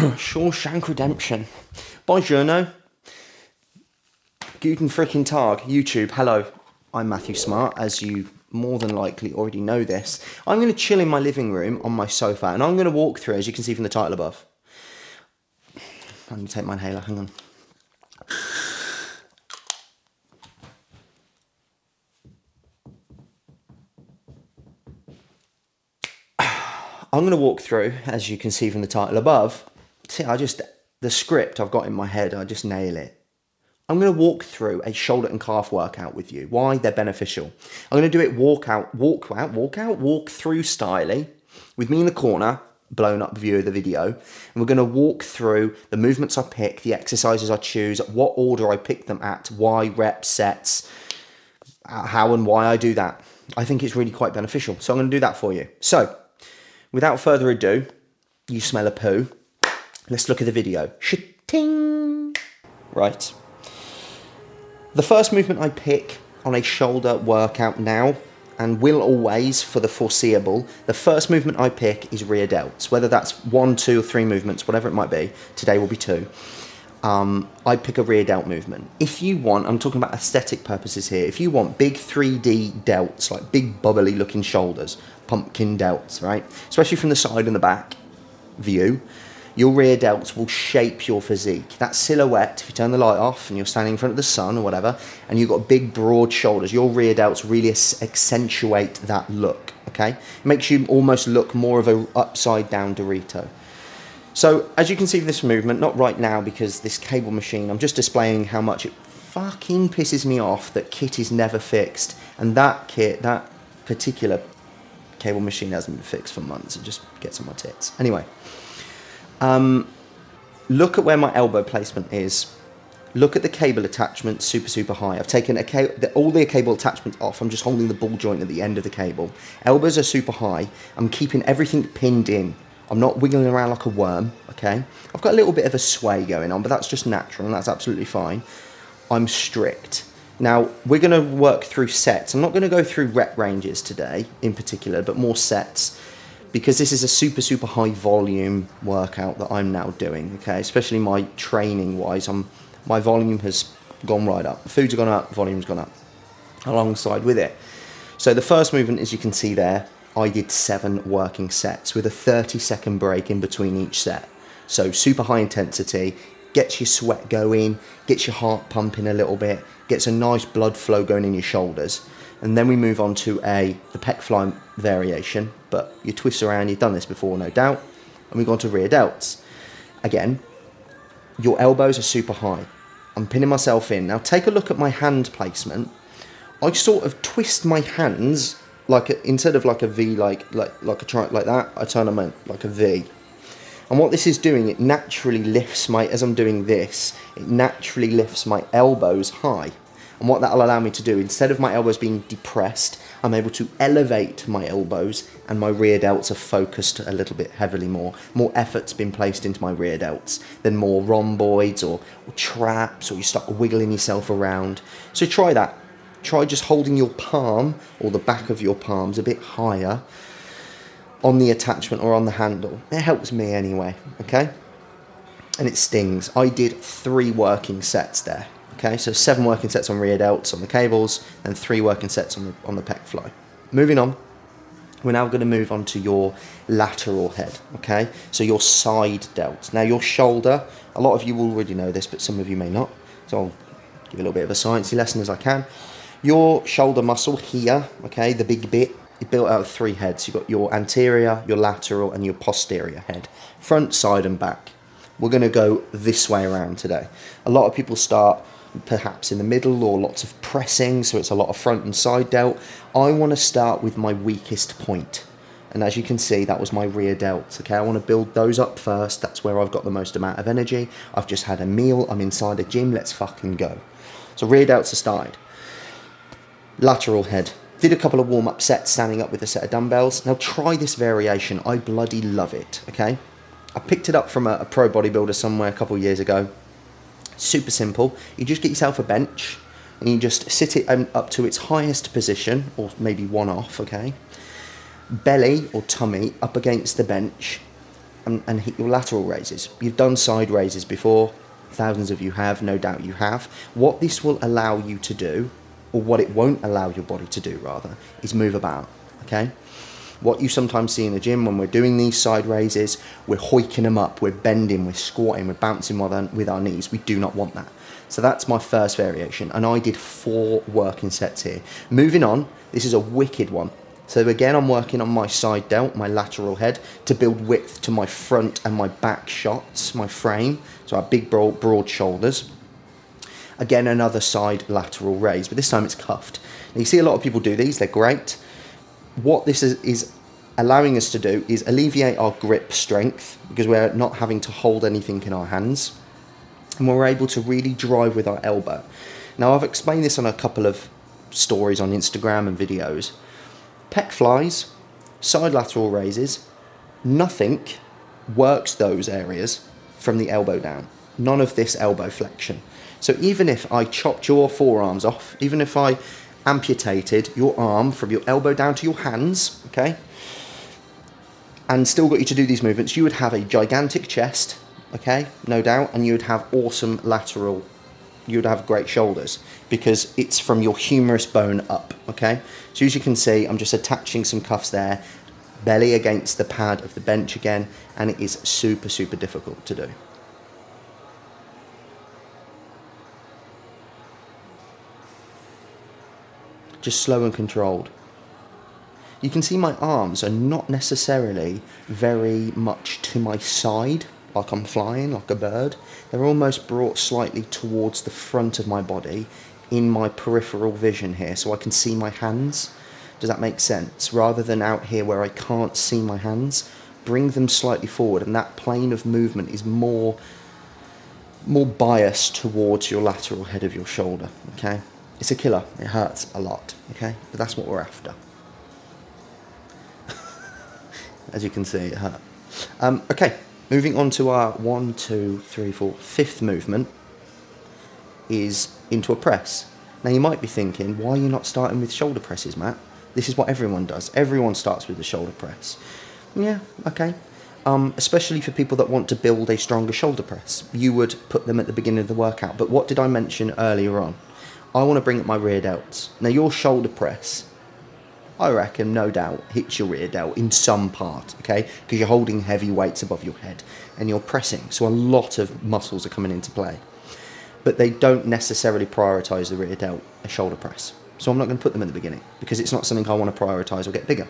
Shawshank Redemption. Buongiorno. Guten freaking Tag. YouTube, hello. I'm Matthew Smart, as you more than likely already know this. I'm going to chill in my living room on my sofa, and I'm going to walk through, as you can see from the title above. I'm going to take my inhaler, hang on. I'm going to walk through, as you can see from the title above. See, the script I've got in my head, I just nail it. I'm going to walk through a shoulder and calf workout with you. Why? They're beneficial. I'm going to do it walk through styling, with me in the corner, blown up view of the video. And we're going to walk through the movements I pick, the exercises I choose, what order I pick them at, why, reps, sets, how and why I do that. I think it's really quite beneficial. So I'm going to do that for you. So, without further ado, you smell a poo. Let's look at the video. Shitting. Right. The first movement I pick on a shoulder workout now, and will always for the foreseeable, the first movement I pick is rear delts. Whether that's 1, 2, or 3 movements, whatever it might be. Today will be 2. I pick a rear delt movement. If you want, I'm talking about aesthetic purposes here, if you want big 3D delts, like big bubbly looking shoulders, pumpkin delts, right? Especially from the side and the back view, your rear delts will shape your physique. That silhouette, if you turn the light off and you're standing in front of the sun or whatever, and you've got big broad shoulders, your rear delts really accentuate that look, okay? It makes you almost look more of a upside down Dorito. So, as you can see from this movement, not right now because this cable machine, I'm just displaying how much it fucking pisses me off that kit is never fixed. And that kit, that particular cable machine hasn't been fixed for months. It just gets on my tits. Anyway, look at where my elbow placement is. Look at the cable attachment, super high. I've taken all the cable attachments off. I'm just holding the ball joint at the end of the cable. Elbows are super high. I'm keeping everything pinned in. I'm not wiggling around like a worm, okay? I've got a little bit of a sway going on, but that's just natural and that's absolutely fine. I'm strict. Now, we're going to work through sets. I'm not going to go through rep ranges today in particular, but more sets, because this is a super high volume workout that I'm now doing, okay? Especially my training wise, my volume has gone right up. Food's gone up, volume's gone up alongside with it. So the first movement, as you can see there, I did 7 working sets with a 30-second break in between each set. So super high intensity, gets your sweat going, gets your heart pumping a little bit, gets a nice blood flow going in your shoulders. And then we move on to the pec fly variation, but you twist around, you've done this before, no doubt. And we go on to rear delts. Again, your elbows are super high. I'm pinning myself in. Now take a look at my hand placement. I sort of twist my hands instead of like a V, like a triangle like that, I turn them like a V. And what this is doing, it naturally lifts as I'm doing this, it naturally lifts my elbows high. And what that'll allow me to do, instead of my elbows being depressed, I'm able to elevate my elbows, and my rear delts are focused a little bit heavily more. More effort's been placed into my rear delts than more rhomboids or traps, or you start wiggling yourself around. So try that. Try just holding your palm, or the back of your palms, a bit higher on the attachment or on the handle. It helps me anyway, okay? And it stings. I did 3 working sets there, okay? So 7 working sets on rear delts on the cables, and 3 working sets on the pec fly. Moving on, we're now going to move on to your lateral head, okay? So your side delts. Now your shoulder, a lot of you already know this, but some of you may not. So I'll give a little bit of a sciencey lesson as I can. Your shoulder muscle here, okay, the big bit, is built out of 3 heads. You've got your anterior, your lateral, and your posterior head. Front, side, and back. We're going to go this way around today. A lot of people start perhaps in the middle, or lots of pressing, so it's a lot of front and side delt. I want to start with my weakest point. And as you can see, that was my rear delts, okay? I want to build those up first. That's where I've got the most amount of energy. I've just had a meal. I'm inside a gym. Let's fucking go. So rear delts aside. Lateral head. Did a couple of warm-up sets standing up with a set of dumbbells. Now try this variation. I bloody love it, okay? I picked it up from a pro bodybuilder somewhere a couple of years ago. Super simple. You just get yourself a bench and you just sit it up to its highest position, or maybe one off, okay? Belly or tummy up against the bench. and hit your lateral raises. You've done side raises before, thousands of you have, no doubt you have. What this will allow you to do, or what it won't allow your body to do rather, is move about, okay? What you sometimes see in the gym when we're doing these side raises, we're hoiking them up, we're bending, we're squatting, we're bouncing with our knees. We do not want that. So that's my first variation, and I did 4 working sets here. Moving on, this is a wicked one. So again, I'm working on my side delt, my lateral head, to build width to my front and my back shots, my frame. So our big, broad shoulders. Again, another side lateral raise, but this time it's cuffed. Now, you see a lot of people do these, they're great. What this is allowing us to do is alleviate our grip strength, because we're not having to hold anything in our hands. And we're able to really drive with our elbow. Now, I've explained this on a couple of stories on Instagram and videos. Pec flies, side lateral raises, nothing works those areas from the elbow down. None of this elbow flexion. So even if I chopped your forearms off, even if I amputated your arm from your elbow down to your hands, okay, and still got you to do these movements, you would have a gigantic chest, okay, no doubt, and you would have awesome lateral, you would have great shoulders, because it's from your humerus bone up, okay? So as you can see, I'm just attaching some cuffs there, belly against the pad of the bench again, and it is super, super difficult to do. Just slow and controlled. You can see my arms are not necessarily very much to my side, like I'm flying, like a bird. They're almost brought slightly towards the front of my body in my peripheral vision here, so I can see my hands. Does that make sense? Rather than out here where I can't see my hands, bring them slightly forward, and that plane of movement is more biased towards your lateral head of your shoulder, okay? It's a killer, it hurts a lot, okay? But that's what we're after. As you can see, it hurt. Okay, moving on to our 1, 2, 3, 4, 5th movement is into a press. Now you might be thinking, why are you not starting with shoulder presses, Matt? This is what everyone does. Everyone starts with the shoulder press. Yeah, okay. Especially for people that want to build a stronger shoulder press. You would put them at the beginning of the workout. But what did I mention earlier on? I want to bring up my rear delts. Now your shoulder press, I reckon, no doubt, hits your rear delt in some part, okay? Because you're holding heavy weights above your head and you're pressing. So a lot of muscles are coming into play. But they don't necessarily prioritise the rear delt, a shoulder press. So I'm not going to put them at the beginning because it's not something I want to prioritise or get bigger.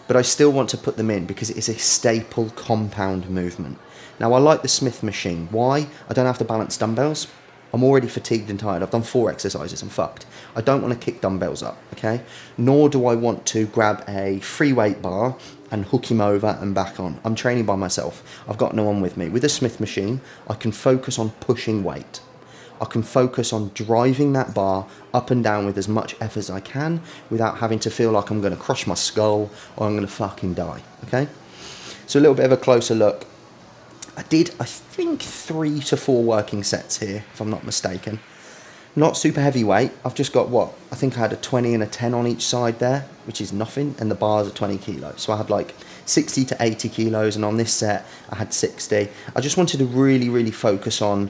But I still want to put them in because it is a staple compound movement. Now I like the Smith machine. Why? I don't have to balance dumbbells. I'm already fatigued and tired. I've done 4 exercises. I'm fucked. I don't want to kick dumbbells up, okay? Nor do I want to grab a free weight bar and hook him over and back on. I'm training by myself. I've got no one with me. With a Smith machine, I can focus on pushing weight. I can focus on driving that bar up and down with as much effort as I can without having to feel like I'm going to crush my skull or I'm going to fucking die, okay? So a little bit of a closer look. I did, I think, 3 to 4 working sets here, if I'm not mistaken. Not super heavy weight. I've just got what? I think I had a 20 and a 10 on each side there, which is nothing, and the bars are 20 kilos. So I had like 60 to 80 kilos, and on this set, I had 60. I just wanted to really, really focus on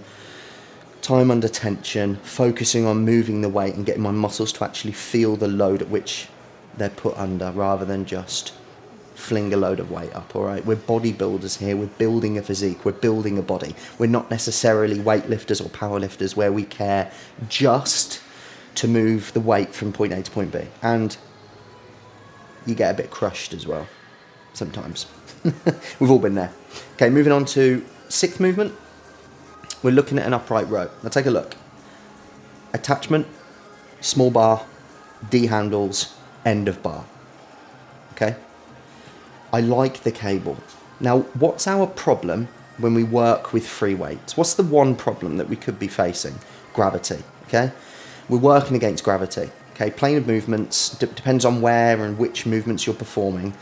time under tension, focusing on moving the weight and getting my muscles to actually feel the load at which they're put under, rather than just fling a load of weight up, all right? We're bodybuilders here. We're building a physique. We're building a body. We're not necessarily weightlifters or powerlifters where we care just to move the weight from point A to point B. And you get a bit crushed as well, sometimes. We've all been there. Okay, moving on to 6th movement. We're looking at an upright row. Now take a look. Attachment, small bar, D handles, end of bar. Okay? I like the cable. Now, what's our problem when we work with free weights? What's the one problem that we could be facing? Gravity, okay? We're working against gravity, okay? Plane of movements, depends on where and which movements you're performing.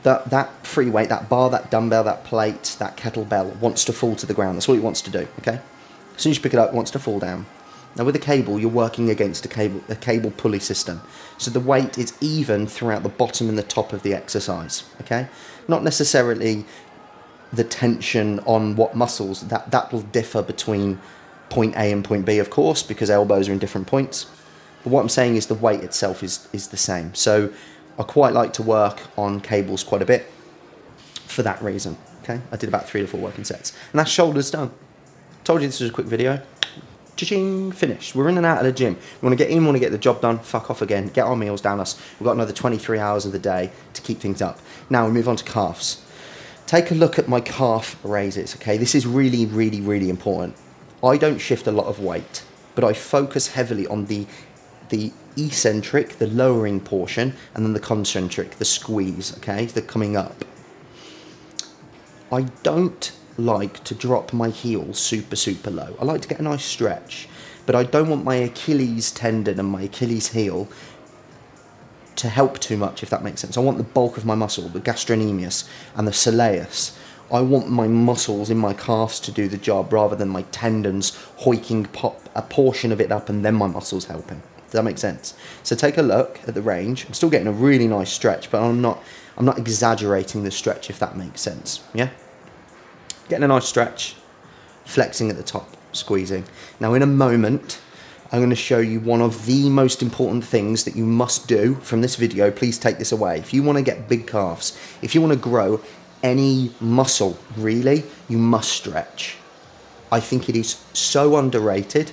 That free weight, that bar, that dumbbell, that plate, that kettlebell wants to fall to the ground. That's all it wants to do, okay? As soon as you pick it up, it wants to fall down. Now with a cable, you're working against a cable pulley system. So the weight is even throughout the bottom and the top of the exercise, okay? Not necessarily the tension on what muscles, that will differ between point A and point B, of course, because elbows are in different points. But what I'm saying is the weight itself is the same. So I quite like to work on cables quite a bit for that reason. Okay, I did about 3 to 4 working sets, and that's shoulders done. Told you this was a quick video. Cha-ching, finished. We're in and out of the gym. We want to get in, we want to get the job done, fuck off again, get our meals down us. We've got another 23 hours of the day to keep things up. Now we move on to calves. Take a look at my calf raises, okay? This is really, really, really important. I don't shift a lot of weight, but I focus heavily on the eccentric, the lowering portion, and then the concentric, the squeeze, okay? The coming up. I don't like to drop my heels super, super low. I like to get a nice stretch, but I don't want my Achilles tendon and my Achilles heel to help too much, if that makes sense. I want the bulk of my muscle, the gastrocnemius and the soleus. I want my muscles in my calves to do the job rather than my tendons hoiking a portion of it up and then my muscles helping. Does that make sense? So take a look at the range. I'm still getting a really nice stretch, but I'm not exaggerating the stretch, if that makes sense. Yeah? Getting a nice stretch, flexing at the top, squeezing. Now in a moment, I'm going to show you one of the most important things that you must do from this video. Please take this away. If you want to get big calves, if you want to grow any muscle, really, you must stretch. I think it is so underrated.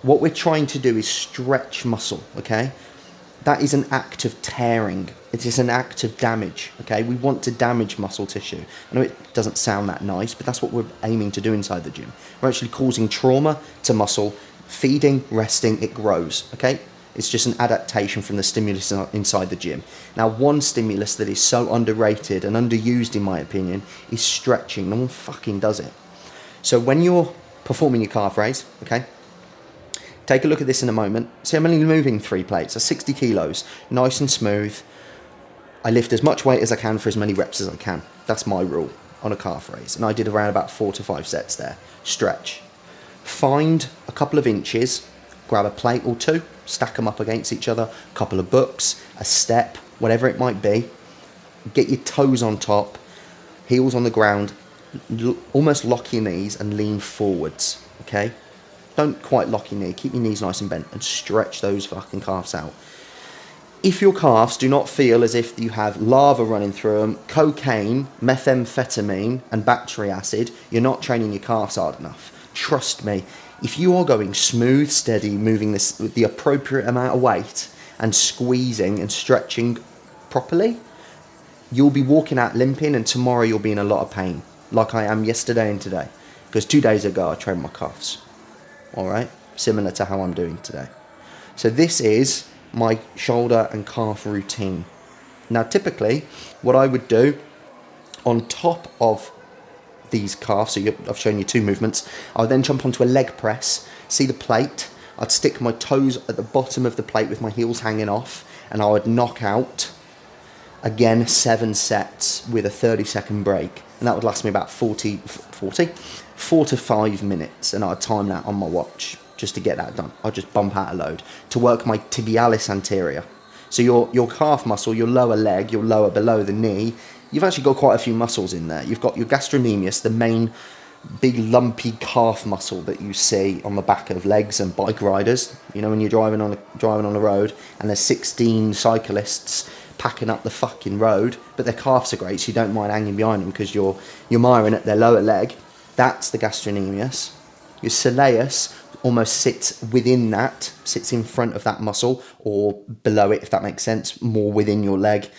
What we're trying to do is stretch muscle, okay? That is an act of tearing. It is an act of damage, okay? We want to damage muscle tissue. I know it doesn't sound that nice, but that's what we're aiming to do inside the gym. We're actually causing trauma to muscle. Feeding, resting, it grows, okay? It's just an adaptation from the stimulus inside the gym. Now, one stimulus that is so underrated and underused, in my opinion, is stretching. No one fucking does it. So when you're performing your calf raise, okay, take a look at this in a moment. See, I'm only moving 3 plates. That's 60 kilos, nice and smooth. I lift as much weight as I can for as many reps as I can. That's my rule on a calf raise. And I did around about 4 to 5 sets there. Stretch. Find a couple of inches, grab a plate or 2, stack them up against each other, a couple of books, a step, whatever it might be. Get your toes on top, heels on the ground, almost lock your knees and lean forwards, okay? Don't quite lock your knee, keep your knees nice and bent and stretch those fucking calves out. If your calves do not feel as if you have lava running through them, cocaine, methamphetamine and battery acid, you're not training your calves hard enough. Trust me, if you are going smooth, steady, moving this with the appropriate amount of weight and squeezing and stretching properly, you'll be walking out limping and tomorrow you'll be in a lot of pain, like I am yesterday and today. Because 2 days ago I trained my calves. Alright? Similar to how I'm doing today. So this is my shoulder and calf routine. Now typically, what I would do on top of these calves, so I've shown you 2 movements, I would then jump onto a leg press, see the plate, I'd stick my toes at the bottom of the plate with my heels hanging off, and I would knock out, again, 7 sets with a 30-second break, and that would last me about 4 to 5 minutes, and I'd time that on my watch just to get that done. I'd just bump out a load to work my tibialis anterior. So your calf muscle, your lower leg, your lower below the knee, you've actually got quite a few muscles in there. You've got your gastrocnemius, the main big lumpy calf muscle that you see on the back of legs and bike riders. You know, when you're driving on the road and there's 16 cyclists packing up the fucking road, but their calves are great, so you don't mind hanging behind them because you're miring at their lower leg. That's the gastrocnemius. Your soleus almost sits within that, sits in front of that muscle or below it, if that makes sense, more within your leg.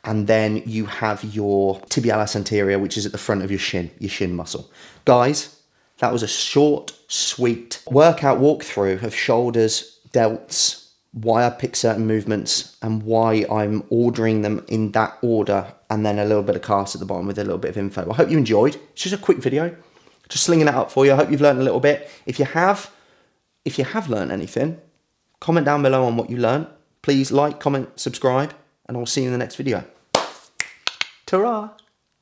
And then you have your tibialis anterior, which is at the front of your shin muscle. Guys, that was a short, sweet workout walkthrough of shoulders, delts, why I pick certain movements and why I'm ordering them in that order, and then a little bit of calves at the bottom with a little bit of info. I hope you enjoyed. It's just a quick video, just slinging it up for you. I hope you've learned a little bit. If you have learned anything, comment down below on what you learned. Please like, comment, subscribe, and I'll see you in the next video. Ta-ra!